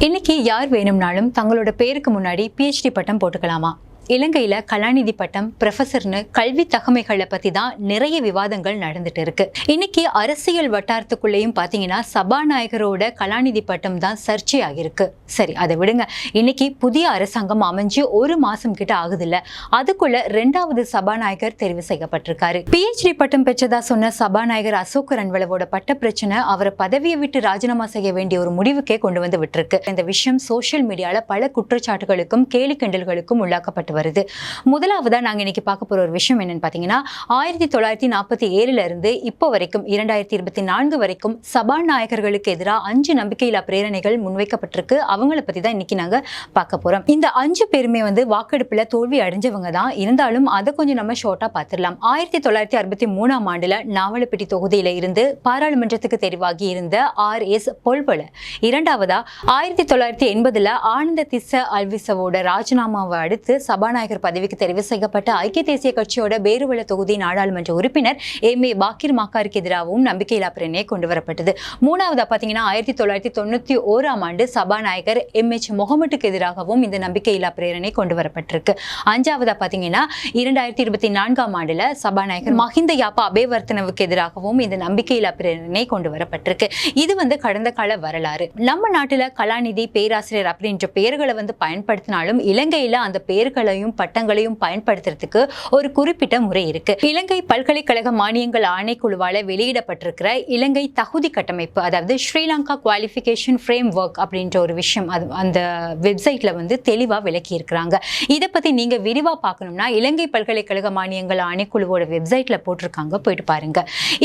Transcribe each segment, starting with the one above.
இன்னைக்கு யார் வேணும்னாலும் தங்களோட பேருக்கு முன்னாடி PhD பட்டம் போட்டுக்கலாமா? இலங்கையில கலாநிதி பட்டம், ப்ரொஃபஸர்னு கல்வி தகமைகளை பத்தி தான் நிறைய விவாதங்கள் நடந்துட்டு இருக்கு. இன்னைக்கு அரசியல் வட்டாரத்துக்குள்ளேயும் பாத்தீங்கன்னா சபாநாயகரோட கலாநிதி பட்டம் தான் சர்ச்சையாகிருக்கு. சரி, அதை விடுங்க. இன்னைக்கு புதிய அரசாங்கம் அமைஞ்சு ஒரு மாசம் கிட்ட ஆகுதுல்ல, அதுக்குள்ள 2வது சபாநாயகர் தெரிவு செய்யப்பட்டிருக்காரு. PhD பட்டம் பெற்றதா சொன்ன சபாநாயகர் அசோக் ரன்வலவோட பட்ட பிரச்சனை அவரை பதவியை விட்டு ராஜினாமா செய்ய வேண்டிய ஒரு முடிவுக்கே கொண்டு வந்து விட்டுருக்கு. இந்த விஷயம் சோசியல் மீடியால பல குற்றச்சாட்டுகளுக்கும் கேலி கிண்டல்களுக்கும் உள்ளாக்கப்பட்டு வருது. முதலாவதா நாங்க இன்னைக்கு பார்க்க போற ஒரு விஷயம் என்னன்னு பாத்தீங்கன்னா, 1947 இருந்து இப்போ வரைக்கும் 2024 வரைக்கும் சபாநாயகர்களுக்கு எதிராக 5 நம்பிக்கையில்லா பிரேரணைகள் முன்வைக்கப்பட்டிருக்கு. அவங்கள பத்தி தான் இன்னைக்கு நாங்க பார்க்க போறோம். இந்த 5 பேருமே வாக்கெடுப்புல தோல்வி அடைஞ்சவங்க தான். இருந்தாலும் அதை கொஞ்சம் நம்ம ஷார்ட்டா பார்த்துடலாம். 1963 ஆண்டுல நாவலப்பிட்டி தொகுதியில இருந்து பாராளுமன்றத்துக்கு தெரிவாகி இருந்த RS பொல்வல. இரண்டாவதா 1980 ஆனந்த திஸ்ஸ அல்விசவோட ராஜினாமாவை அடுத்து சபாநாயகர் பதவிக்கு தெரிவு செய்யப்பட்ட ஐக்கிய தேசிய கட்சியோட பேருவள தொகுதி நாடாளுமன்ற உறுப்பினர் MA பாக்கிர் மாக்காருக்கு எதிராகவும் நம்பிக்கையில்லா பிரேரணை கொண்டு வரப்பட்டது. மூணாவதா பாத்தீங்கன்னா 1991 ஆண்டு சபாநாயகர் MH முகமதுக்கு எதிராகவும் இந்த நம்பிக்கையில்லா பிரேரணை கொண்டு வரப்பட்டிருக்கு. அஞ்சாவதா பாத்தீங்கன்னா 2024 ஆண்டுல சபாநாயகர் மஹிந்த யாப்பா அபேவர்த்தனவுக்கு எதிராகவும் இந்த நம்பிக்கையில்லா பிரேரணை கொண்டு வரப்பட்டிருக்கு. இது கடந்த கால வரலாறு. நம்ம நாட்டுல கலாநிதி, பேராசிரியர் அப்படின்ற பெயர்களை பயன்படுத்தினாலும் இலங்கையில அந்த பெயர்களையும் பட்டங்களையும் பயன்படுத்துறதுக்கு ஒரு குறிப்பிட்ட முறை இருக்கு. இலங்கை பல்கலைக்கழக மானியங்கள் ஆணைக்குழுவால வெளியிடப்பட்டிருக்கிற இலங்கை தகுதி கட்டமைப்பு, அதாவது ஸ்ரீலங்கா குவாலிஃபிகேஷன் ஃப்ரேம் ஒர்க் அப்படின்ற ஒரு விஷயம் அந்த வெப்சைட்ல தெளிவா விளக்கி இருக்கிறாங்க. இதை பத்தி நீங்க விரிவா பார்க்கணும்னா இலங்கை பல்கலைக்கழக மானியங்கள் ஆணைக்குழுவோட வெப்சைட்ல போட்டிருக்காங்க, போயிட்டு பாருங்க.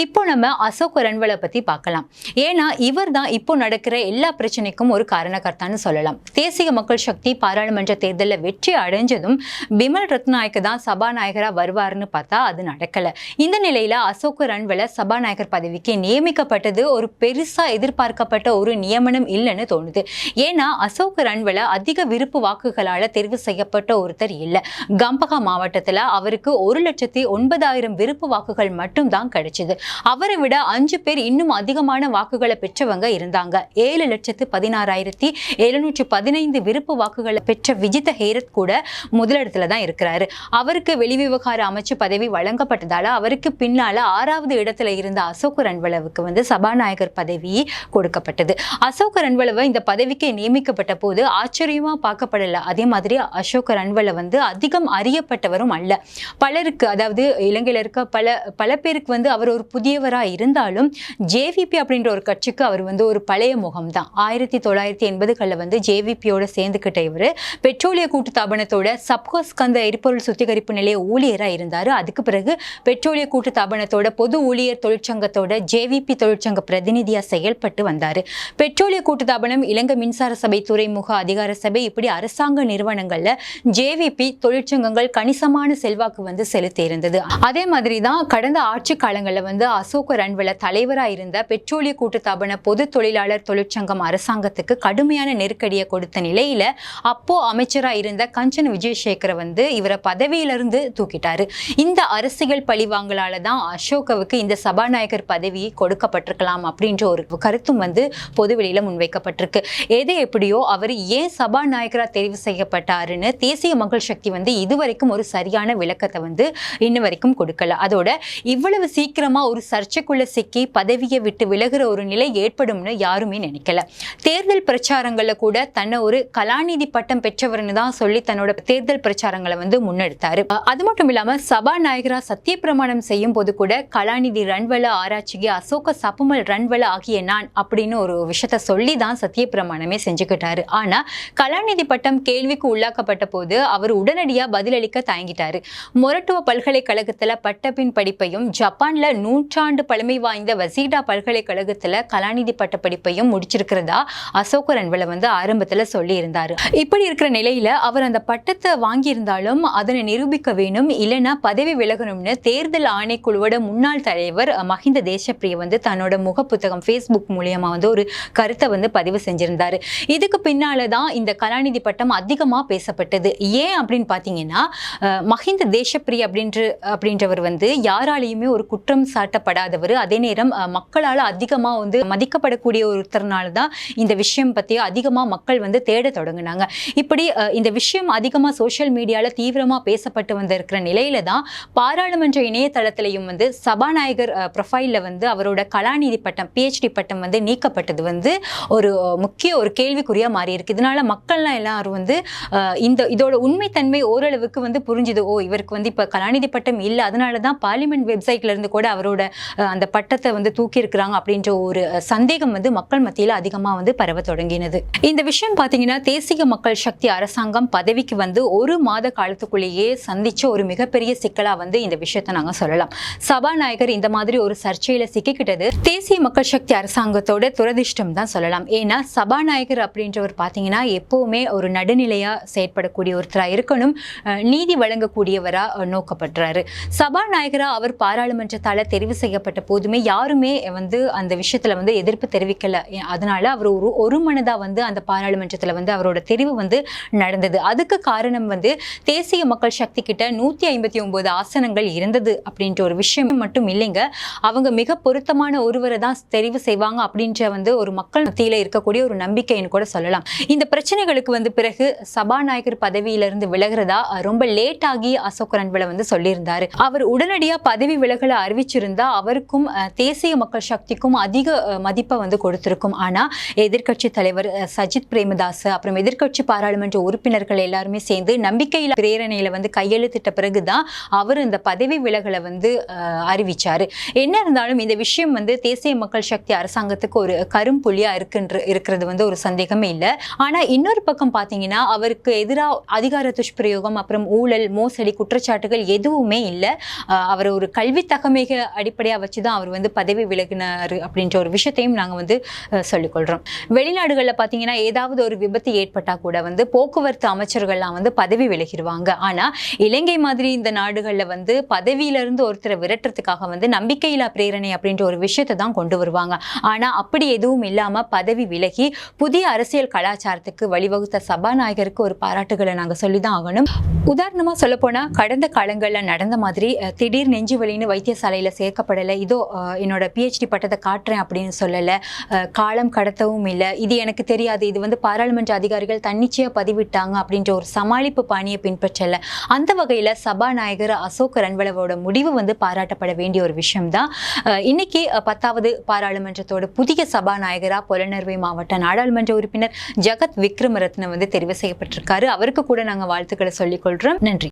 இப்போ நம்ம அசோக் ரன்வல பத்தி பார்க்கலாம். ஏன்னா இவர் தான் இப்போ நடக்கிற எல்லா பிரச்சனைக்கும் ஒரு காரணகர்த்தான்னு சொல்லலாம். தேசிய மக்கள் சக்தி பாராளுமன்ற தேர்தலில் வெற்றி அடைஞ்சதும் பிமல் ரத்நாயக்க தான் சபாநாயகரா வருவாருன்னு பார்த்தா அது நடக்கல. இந்த நிலையில அசோக் ரன்வல சபாநாயகர் பதவிக்கு நியமிக்கப்பட்டது ஒரு பெருசா எதிர்பார்க்கப்பட்ட ஒரு நியமனம் இல்லைன்னு தோணுது. ஏன்னா அசோக் ரன்வல அதிக விருப்பு வாக்குகளால தெரிவு செய்யப்பட்ட ஒருத்தர் இல்ல. கம்பகா மாவட்டத்துல அவருக்கு 1,09,000 விருப்பு வாக்குகள் மட்டும் தான் கிடைச்சது. அவரை விட 5 பேர் இன்னும் அதிகமான வாக்குகளை பெற்றவங்க இருந்தாங்க. 7,16,715 விருப்பு வாக்குகளை பெற்ற விஜித ஹேரத் கூட முதலிடத்துல தான் இருக்கிறாரு. அவருக்கு வெளிவிவகார அமைச்சு பதவி வழங்கப்பட்டதால அவருக்கு பின்னால 6வது இடத்துல இருந்த அசோக் ரன்வலவுக்கு சபாநாயகர் பதவி கொடுக்கப்பட்டது. அசோக் ரன்வலவை இந்த பதவிக்கு நியமிக்கப்பட்ட போது ஆச்சரியமா பார்க்கப்படல. அதே மாதிரி அசோக் ரன்வல அதிகம் அறியப்பட்டவரும் அல்ல. பலருக்கு, அதாவது இலங்கையில இருக்க பல பேருக்கு அவர் ஒரு புதியவரா இருந்தாலும் JVP அப்படின்ற ஒரு கட்சிக்கு அவர் ஒரு பழைய முகம் தான். 1980களில் JVPயோட சேர்ந்துக்கிட்ட இவர் பெட்ரோலிய கூட்டு தாபனத்தோட சப்கோஸ்கந்த எரிபொருள் சுத்திகரிப்பு நிலைய ஊழியரா இருந்தாரு. அதுக்கு பிறகு பெட்ரோலிய கூட்டு தாபனத்தோட பொது ஊழியர் தொழிற்சங்கத்தோட JVP தொழிற்சங்க பிரதிநிதியா செயல்பட்டு வந்தாரு. பெட்ரோலிய கூட்டு தாபனம், இலங்கை மின்சார சபை, துறைமுக அதிகார சபை, இப்படி அரசாங்க நிறுவனங்கள்ல JVP தொழிற்சங்கங்கள் கணிசமான செல்வாக்கு செலுத்தி இருந்தது. அதே மாதிரி தான் கடந்த ஆட்சி காலங்களில் அசோக் ரன்வல தலைவராக இருந்த பெட்ரோலிய கூட்டு தாபன பொது தொழிலாளர் தொழிற்சங்கம் அரசாங்கத்துக்கு கடுமையான நெருக்கடியை கொடுத்த நிலையில அப்போ அமைச்சராக இருந்த கஞ்சன் விஜயசேகர இவரை பதவியிலிருந்து தூக்கிட்டாரு. இந்த அரசியல் பழிவாங்கலால தான் அசோகவுக்கு இந்த சபாநாயகர் பதவி கொடுக்கப்பட்டிருக்கலாம் அப்படின்ற ஒரு கருத்தும் பொதுவெளியில முன்வைக்கப்பட்டிருக்கு. எது எப்படியோ அவர் ஏன் சபாநாயகரா தெரிவு செய்யப்பட்டாருன்னு தேசிய மக்கள் சக்தி இதுவரைக்கும் ஒரு சரியான விளக்கத்தை இன்ன வரைக்கும் கொடுக்கல. அதோட இவ்வளவு சீக்கிரமா ஒரு சர்ச்சைக்குள்ள சிக்கி பதவியை விட்டு விலகுற ஒரு நிலை ஏற்படும்னு யாருமே நினைக்கல. தேர்தல் பிரச்சாரங்கள்ல கூட தன்னை ஒரு கலாநிதி பட்டம் பெற்றவர்னு தான் சொல்லி தன்னோட தேர்தல் பிரச்சாரங்களை முன்னெடுத்தாரு. அது மட்டும் இல்லாம சபாநாயகரா சத்திய பிரமாணம் செய்யும் போது கூட கலாநிதி ரன்வல ஆராய்ச்சிக்கு அசோக சப்புமல் ரன்வல ஆகிய நான் அப்படின்னு ஒரு விஷயத்த சொல்லி தான் சத்திய பிரமாணமே செஞ்சுக்கிட்டாரு. ஆனா கலாநிதி பட்டம் கேள்விக்கு உள்ளாக்கப்பட்ட போது அவர் உடனடியா பதிலளிக்க தயங்கிட்டாரு. மொரட்டுவ பல்கலைக்கழகத்துல பட்டப்பின் படிப்பையும், ஜப்பான்ல 100 ஆண்டு பழமை வாய்ந்த வசீடா பல்கலைக்கழகத்துல கலாநிதி பட்ட படிப்பையும் முடிச்சிருக்கிறதா அசோக் ரன்வல ஆரம்பத்துல சொல்லி இருந்தாரு. இப்படி இருக்கிற நிலையில அவர் அந்த பட்டத்தை வாங்கியிருந்தாலும் அதனை நிரூபிக்க வேணும், இல்லைன்னா பதவி விலகணும்னு தேர்தல் ஆணைக்குழுவோட முன்னாள் தலைவர் மஹிந்த தேசப்பிரிய வந்து தன்னோட முகப்புத்தகம் ஃபேஸ்புக் மூலியமா வந்து ஒரு கருத்தை வந்து பதிவு செஞ்சிருந்தாரு. இதுக்கு பின்னாலதான் இந்த கலாநிதி பட்டம் அதிகமா பேசப்பட்டது. ஏன் அப்படின்னு பாத்தீங்கன்னா, மஹிந்த தேசப்பிரிய அப்படின்றவர் வந்து யாராலையுமே ஒரு குற்றம் சாட்டப்படாதவர், அதே நேரம் மக்களால் அதிகமா வந்து மதிக்கப்படக்கூடிய ஒருத்தர்னால தான் இந்த விஷயம் பத்தி அதிகமா மக்கள் வந்து தேட தொடங்கினாங்க. இப்படி இந்த விஷயம் அதிகமா சோசியல் மீடியால தீவிரமா பேசப்பட்டு வந்திருக்கிற நிலையில தான் பாராளுமன்ற இணையதளத்திலையும் வந்து சபாநாயகர் ப்ரொஃபைல்ல வந்து அவரோட கலாநிதி பட்டம் PhD பட்டம் வந்து நீக்கப்பட்டது வந்து ஒரு முக்கிய ஒரு கேள்விக்குறியா மாறி இருக்கு. இதனால மக்கள்லாம் எல்லாரும் வந்து இதோட உண்மைத்தன்மை ஓரளவுக்கு வந்து புரிஞ்சுது. இவருக்கு வந்து இப்ப கலாநிதி பட்டம் இல்லை, அதனாலதான் பார்லிமெண்ட் வெப்சைட்ல இருந்து கூட அவரோட அந்த பட்டத்தை வந்து தூக்கி இருக்கிறாங்க அப்படின்ற ஒரு சந்தேகம் வந்து மக்கள் மத்தியில அதிகமா வந்து பரவ தொடங்கினது. இந்த விஷயம் பாத்தீங்கன்னா, தேசிய மக்கள் சக்தி அரசாங்கம் பதவிக்கு வந்து ஒரு மாத காலத்துக்குள்ளேயே சந்திச்ச ஒரு மிகப்பெரிய சிக்கலா வந்து இந்த விஷயத்தை நாங்க சொல்லலாம். சபாநாயகர் இந்த மாதிரி ஒரு சர்ச்சையில சிக்கிக்கிட்டது தேசிய மக்கள் சக்தி அரசாங்கத்தோட துரதிர்ஷ்டம் தான் சொல்லலாம். ஏன்னா சபாநாயகர் அப்படின்றவர் பாத்தீங்கன்னா எப்பவுமே ஒரு நடுநிலையா செயற்படக்கூடிய ஒருத்தரா இருக்கணும், நீதி வழங்கக்கூடியவரா நோக்கப்படுறாரு. சபாநாயகரா அவர் பாராளுமன்றத்தால தெரிவு செய்யப்பட்ட போதுமே யாருமே வந்து அந்த விஷயத்துல வந்து எதிர்ப்பு தெரிவிக்கல. அதனால அவர் ஒரு மனதா வந்து அந்த பாராளுமன்றத்துல வந்து அவரோட தெரிவு வந்து நடந்தது. அதுக்கு காரணம் வந்து தேசிய மக்கள் சக்தி கிட்ட 159 ஆசனங்கள் இருந்தது அப்படின்ற ஒரு விஷயம் மட்டும் இல்லைங்க, அவங்க மிக பொருத்தமான ஒருவரை தான் தெரிவு செய்வாங்க அப்படின்ற வந்து ஒரு மக்கள் மத்தியில இருக்கக்கூடிய ஒரு நம்பிக்கைன்னு கூட சொல்லலாம். இந்த பிரச்சனைகளுக்கு வந்து பிறகு சபாநாயகர் பதவியிலிருந்து விலகிறதா ரொம்ப லேட் ஆகி அசோக் ரன்வல வந்து சொல்லியிருந்தாரு. அவர் உடனடியா பதவி விலகலை அறிவிச்சிருந்தா அவருக்கும் தேசிய மக்கள் சக்திக்கும் அதிக மதிப்பை வந்து கொடுத்திருக்கும். ஆனா எதிர்க்கட்சி தலைவர் சஜித் பிரேமதாஸ் அப்புறம் எதிர்க்கட்சி பாராளுமன்ற உறுப்பினர்கள் எல்லாருமே சேர்ந்து நம்பிக்கையில பிரேரணையில வந்து கையெழுத்திட்ட பிறகுதான் அவர் இந்த பதவி விலகலை வந்து அறிவிச்சாரு. என்ன இருந்தாலும் இந்த விஷயம் வந்து தேசிய மக்கள் சக்தி அரசாங்கத்துக்கு ஒரு கரும்புள்ளியா இருக்கிறது வந்து ஒரு சந்தேகமே இல்லை. ஆனா இன்னொரு பக்கம் பாத்தீங்கன்னா, அவருக்கு எதிராக அதிகார துஷ்பிரயோகம் அப்புறம் ஊழல் மோசடி குற்றச்சாட்டுகள் எதுவுமே இல்லை. அவர் ஒரு கல்வி தகமைக அடிப்படையா வச்சுதான் அவர் வந்து பதவி விலகினாரு அப்படின்ற ஒரு விஷயத்தையும் நாங்க வந்து சொல்லிக்கொள்றோம். வெளிநாடுகள்ல பாத்தீங்கன்னா ஏதாவது ஒரு விபத்து ஏற்பட்டா கூட வந்து போக்குவரத்து அமைச்சர்கள்லாம் வந்து பதவி விலகிடுவாங்க. ஆனா இலங்கை மாதிரி இந்த நாடுகள்ல வந்து பதவியில இருந்து ஒருத்தரை விரட்டுறதுக்காக வந்து நம்பிக்கையில்லா பிரேரணை அப்படின்ற ஒரு விஷயத்தை தான் கொண்டு வருவாங்க. ஆனா அப்படி எதுவும் இல்லாம பதவி விலகி புதிய அரசியல் கலாச்சாரத்துக்கு வழிவகுத்த சபாநாயகருக்கு ஒரு பாராட்டுகளை நாங்க சொல்லிதான் ஆகணும். உதாரணமா சொல்ல போனா, கடந்த காலங்கள்ல நடந்த மாதிரி திடீர் நெஞ்சு வலின்னு வைத்தியசாலையில சேர்க்கப்படலை, இதோ என்னோட PhD பட்டத்தை காட்டுறேன் அப்படின்னு சொல்லல, காலம் கடத்தவும் இல்லை, இது எனக்கு தெரியாது, இது வந்து பாராளுமன்ற அதிகாரிகள் தன்னிச்சையா பதிவிட்டாங்க அப்படின்ற ஒரு சமாளிப்பு பாணியை பின்பற்றல. அந்த வகையில சபாநாயகர் அசோக் ரன்வலவோட முடிவு வந்து பாராட்டப்பட வேண்டிய ஒரு விஷயம் தான். இன்னைக்கு 10வது பாராளுமன்றத்தோட புதிய சபாநாயகரா பொலனறுவை மாவட்ட நாடாளுமன்ற உறுப்பினர் ஜகத் விக்ரமரத்ன வந்து தெரிவு செய்யப்பட்டிருக்காரு. அவருக்கு கூட நாங்க வாழ்த்துக்களை சொல்லிக் கொள்றோம். நன்றி.